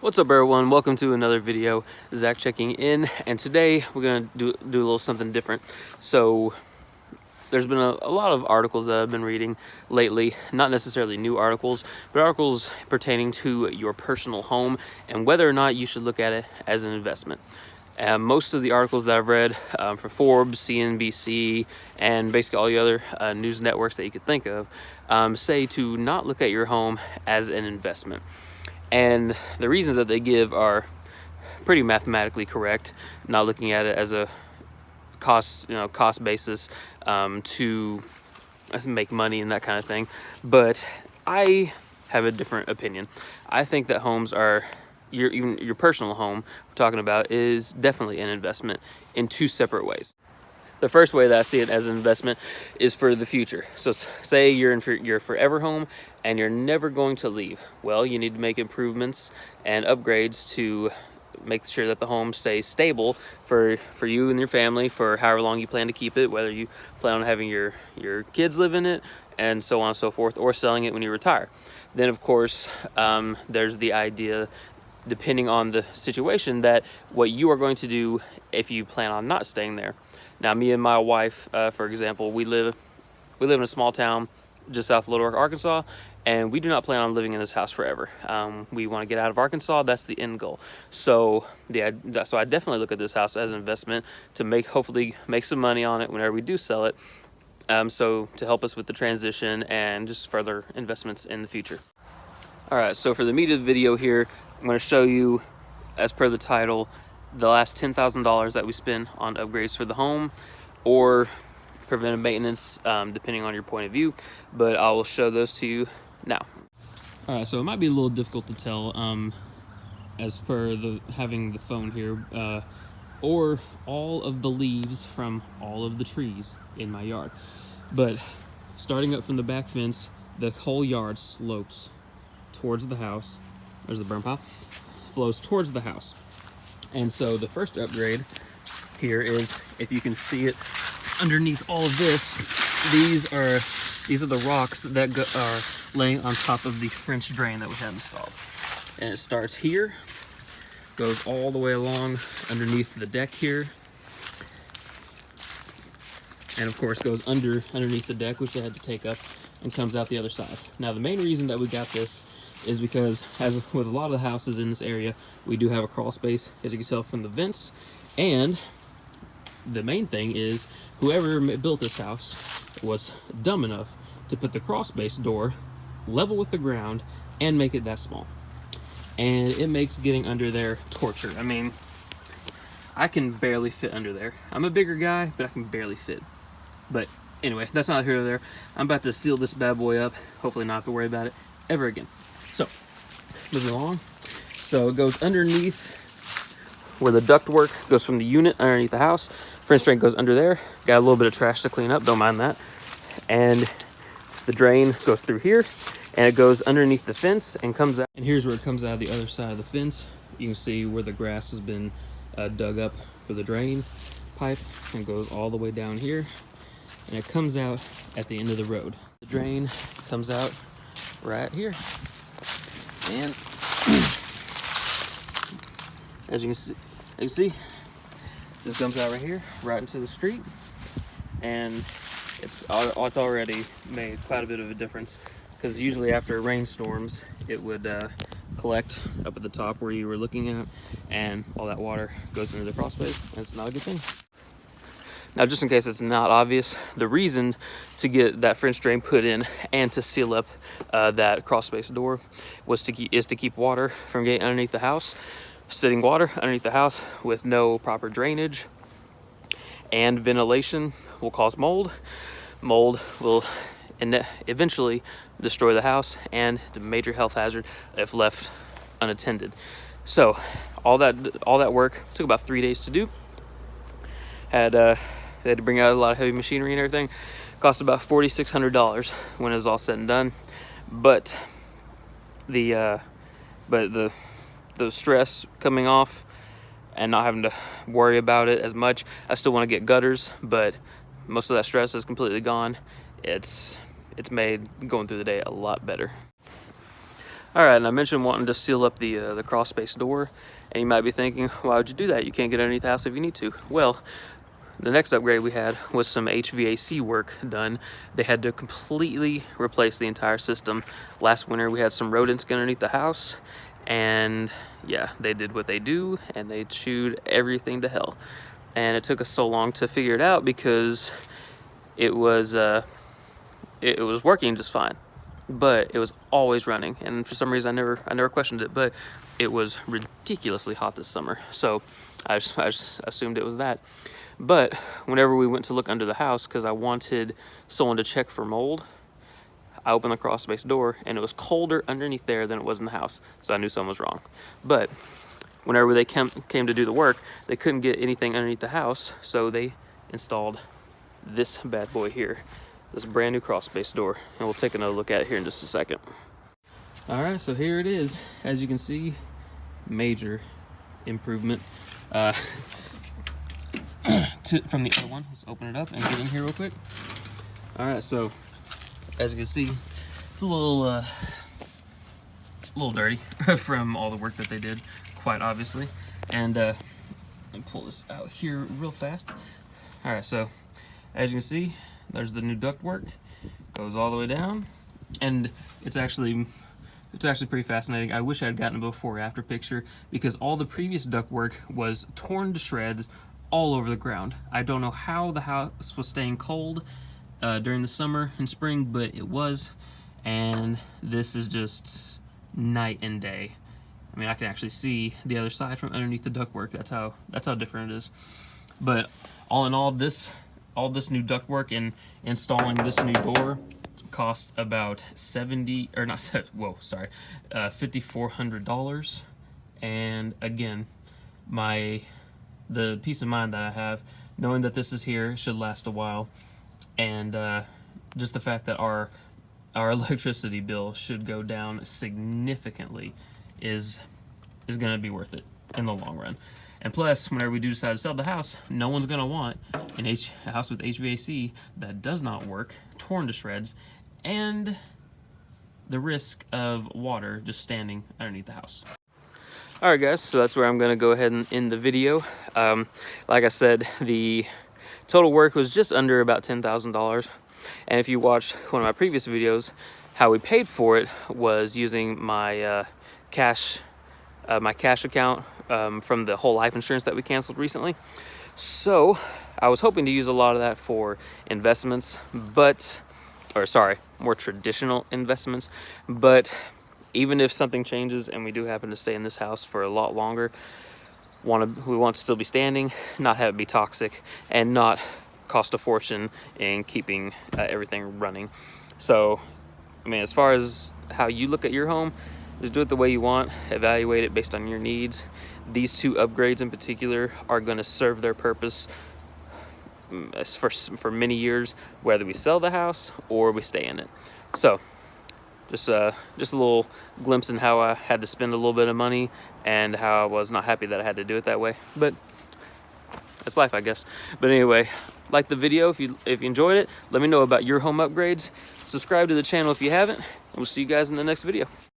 What's up, everyone? Welcome to another video. Zach checking in, and today we're gonna do a little something different. So there's been a lot of articles that I've been reading lately, not necessarily new articles, but articles pertaining to your personal home and whether or not you should look at it as an investment. Most of the articles that I've read from Forbes, CNBC, and basically all the other news networks that you could think of say to not look at your home as an investment. And the reasons that they give are pretty mathematically correct, not looking at it as a cost basis to make money and that kind of thing. But I have a different opinion. I think that homes are, your personal home we're talking about, is definitely an investment in two separate ways. The first way that I see it as an investment is for the future. So say you're in your forever home and you're never going to leave. Well, you need to make improvements and upgrades to make sure that the home stays stable for you and your family for however long you plan to keep it, whether you plan on having your kids live in it and so on and so forth, or selling it when you retire. Then, of course, there's the idea, depending on the situation, that what you are going to do if you plan on not staying there. Now, me and my wife, for example, we live in a small town just south of Little Rock, Arkansas, and we do not plan on living in this house forever. We want to get out of Arkansas. That's the end goal. So I definitely look at this house as an investment to hopefully make some money on it whenever we do sell it. So to help us with the transition and just further investments in the future. All right, so for the meat of the video here, I'm going to show you, as per the title, the last $10,000 that we spend on upgrades for the home or preventive maintenance, depending on your point of view, but I will show those to you now. All right, so it might be a little difficult to tell as per having the phone here, or all of the leaves from all of the trees in my yard. But starting up from the back fence, the whole yard slopes towards the house. There's the burn pile, flows towards the house. And so the first upgrade here is, if you can see it underneath all of this, these are the rocks that are laying on top of the French drain that we have installed. And it starts here, goes all the way along underneath the deck here, and of course goes underneath the deck, which I had to take up, and comes out the other side. Now, the main reason that we got this is because, as with a lot of the houses in this area, we do have a crawl space, as you can tell from the vents. And the main thing is, whoever built this house was dumb enough to put the crawl space door level with the ground and make it that small. And it makes getting under there torture. I mean, I can barely fit under there. I'm a bigger guy, but I can barely fit. But anyway, that's not here or there. I'm about to seal this bad boy up. Hopefully not have to worry about it ever again. So, moving along. So it goes underneath where the ductwork goes from the unit underneath the house. French drain goes under there. Got a little bit of trash to clean up, don't mind that. And the drain goes through here, and it goes underneath the fence and comes out. And here's where it comes out of the other side of the fence. You can see where the grass has been dug up for the drain pipe, and goes all the way down here. And it comes out at the end of the road. The drain comes out right here. And as you can see, this comes out right here, right into the street, and it's already made quite a bit of a difference, because usually after rainstorms it would collect up at the top where you were looking at, and all that water goes into the crawl space, and it's not a good thing. Now, just in case it's not obvious, the reason to get that French drain put in and to seal up that crawl space door is to keep water from getting underneath the house. Sitting water underneath the house with no proper drainage and ventilation will cause mold. Mold will eventually destroy the house, and it's a major health hazard if left unattended. So all that work took about 3 days to do. They had to bring out a lot of heavy machinery and everything. Cost about $4,600 when it was all said and done. But the stress coming off and not having to worry about it as much. I still want to get gutters, but most of that stress is completely gone. It's made going through the day a lot better. All right, and I mentioned wanting to seal up the crawl space door, and you might be thinking, why would you do that? You can't get underneath the house if you need to. Well, the next upgrade we had was some HVAC work done. They had to completely replace the entire system. Last winter we had some rodents get underneath the house, and yeah, they did what they do, and they chewed everything to hell. And it took us so long to figure it out because it was working just fine, but it was always running, and for some reason I never questioned it, but it was ridiculously hot this summer, so I just assumed it was that. But whenever we went to look under the house, because I wanted someone to check for mold, I opened the crawl space door and it was colder underneath there than it was in the house, so I knew something was wrong. But whenever they came to do the work, they couldn't get anything underneath the house, so they installed this bad boy here, this brand new crawl space door, and we'll take another look at it here in just a second. All right, so here it is. As you can see, major improvement from the other one. Let's open it up and get in here real quick. All right, so as you can see, it's a little dirty from all the work that they did, quite obviously. And let me pull this out here real fast. All right, so as you can see, there's the new ductwork, goes all the way down, and it's actually pretty fascinating. I wish I had gotten a before or after picture, because all the previous ductwork was torn to shreds all over the ground. I don't know how the house was staying cold during the summer and spring, but it was, and this is just night and day. I mean, I can actually see the other side from underneath the ductwork. That's how different it is. But all in all, this new ductwork and installing this new door cost about $5,400. And again, the peace of mind that I have knowing that this is here should last a while, and just the fact that our electricity bill should go down significantly is going to be worth it in the long run. And plus, whenever we do decide to sell the house, no one's going to want a house with HVAC that does not work, torn to shreds, and the risk of water just standing underneath the house. Alright guys, so that's where I'm going to go ahead and end the video. Like I said, the total work was just under about $10,000. And if you watched one of my previous videos, how we paid for it was using my cash account from the whole life insurance that we canceled recently. So I was hoping to use a lot of that for investments, more traditional investments. But even if something changes and we do happen to stay in this house for a lot longer, we want to still be standing, not have it be toxic, and not cost a fortune in keeping everything running. So, I mean, as far as how you look at your home, just do it the way you want, evaluate it based on your needs. These two upgrades in particular are going to serve their purpose for many years, whether we sell the house or we stay in it. So just a little glimpse in how I had to spend a little bit of money and how I was not happy that I had to do it that way, but it's life, I guess. But anyway, like the video if you enjoyed it. Let me know about your home upgrades. Subscribe to the channel if you haven't, and we'll see you guys in the next video.